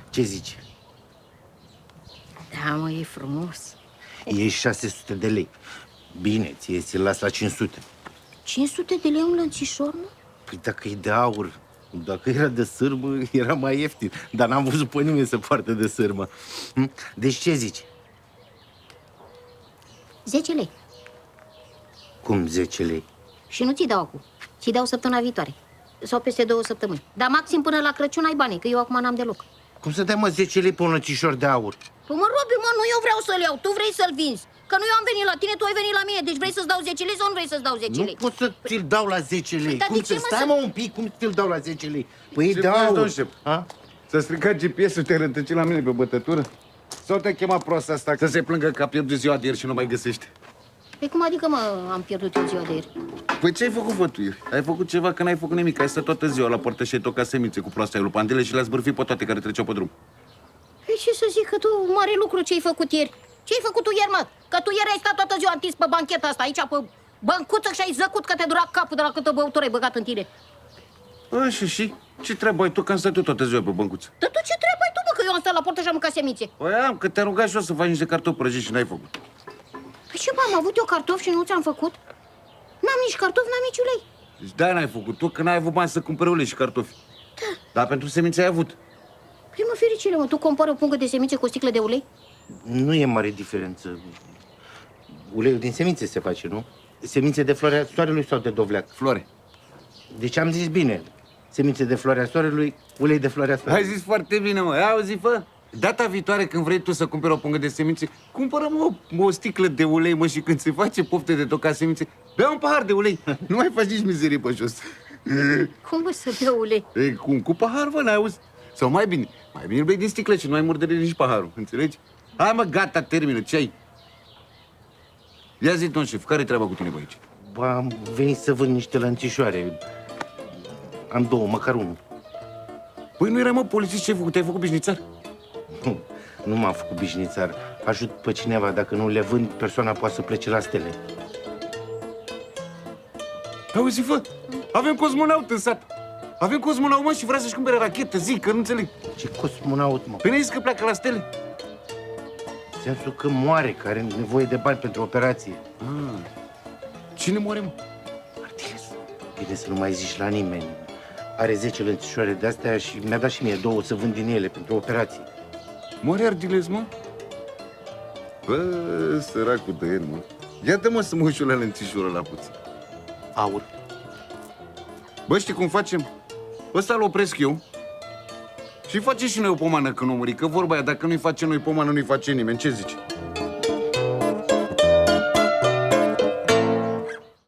Ce zici? Da, mă, e frumos. E 600 de lei. Bine, ți-l las la 500. 500 de lei un lănțișor, mă? Păi dacă e de aur, dacă era de sârmă, era mai ieftin. Dar n-am văzut pe nimeni să poartă de sârmă. Deci ce zici? 10 lei. Cum 10 lei? Și nu ți dau acum. Ți dau săptămâna viitoare. Sau peste 2 săptămâni. Dar maxim până la Crăciun ai banii, că eu acum n-am deloc. Cum să dai, mă, 10 lei pe un lățișor de aur? Păi mă, Robi, mă, nu eu vreau să-l iau, tu vrei să-l vinzi. Că nu eu am venit la tine, tu ai venit la mine. Deci vrei să-ți dau 10 lei sau nu vrei să-ți dau 10 lei? Nu pot să ți-l dau la 10 lei. Dar Cum de ce, să mă, stai, să- mă, un pic, cum ți-l dau la 10 lei? Păi e Ce de faci, aur. domn șef? A? S-a stricat GPS-ul, te-ai rătăcit la mine pe bătătură? Sau te-a chemat proasta asta să se plângă că a pierdut ziua de ieri și nu mai găsește? Păi cum adică, mă, am pierdut eu ziua de ieri? Păi ce ai făcut, bă, tu ieri? Ai făcut ceva că n-ai făcut nimic. Ai stat toată ziua la poartă și ai tocat semințe cu proasta lui Pandele și le-ai zbârfit pe toate care treceau pe drum. Păi ce să zic, că tu, mare lucru ce-ai făcut ieri. Ce-ai făcut tu ieri, mă? Că tu ieri ai stat toată ziua întins pe bancheta asta, aici, pe băncuță și ai zăcut că te dura capul de la câtă băutură ai băgat în tine. Așa și? Ce treabă ai tu că am stat eu toată ziua pe băncuță? Dar tu ce treabă ai tu, mă, că eu am stat la portă și am mâncat semințe? Păi am, că te-am rugat și eu să faci niște cartofi prăjiți și n-ai făcut. Păi ce, bă, am avut eu cartofi și nu ți-am făcut? N-am nici cartofi, n-am nici ulei. Deci de-aia n-ai făcut tu, că n-ai avut bani să cumperi ulei și cartofi. Da. Dar pentru semințe ai avut. Păi mă, fericire, mă, tu compari o pungă de semințe cu o sticlă de ulei? Nu e mare diferență. Uleiul din semințe se face, nu? Semințe de floarea soarelui sau de dovleac? Floare. Deci am zis bine. Semințe de floarea soarelui, ulei de floarea Ai soarelui. zis foarte bine, mă. Ai auzit, fă? Data viitoare când vrei tu să cumperi o pungă de semințe, cumpără, mă, o sticlă de ulei, mă, și când se face pofte de tocat semințe, bea un pahar de ulei. Nu mai faci nici mizerie pe jos. Cum mă să bea ulei? E, cum? Cu pahar, mă, n-ai auzit? Sau mai bine îl bei din sticlă și nu ai murdări nici paharul, înțelegi? Hai, mă, gata, termină, ce ai? Ia zi, domn șef, care-i treaba cu tine, bă, aici? Bă, am venit să vând niște lănțișoare. Am două, măcar unul. Păi nu erai, mă, polițist, ce ai făcut? Te-ai făcut bișnițar? Nu m-am făcut bișnițar. Ajut pe cineva. Dacă nu le vând, persoana poate să plece la stele. Auzi, fă, avem cosmonaut în sat. Avem cosmonaut, mă, și vrea să-și cumpere rachetă, zic, că nu înțeleg. Ce cosmonaut, mă? Păi n-ai zis că pleacă la stele? Sensul că moare, că are nevoie de bani pentru operație. Cine moare, mă? Artiles, bine să nu mai zici la nimeni. Are 10 lănțișoare de-astea și mi-a dat și mie două să vând din ele pentru operație. Moare Ardiles, mă? Bă, săracul de el, mă. Iată, mă, să mă uiți la lănțișorul ăla puțin. Aur. Bă, știi cum facem? Ăsta îl opresc eu și face și noi o pomană când o muri, că vorba aia, dacă nu-i face noi pomană, nu-i face nimeni. Ce zici?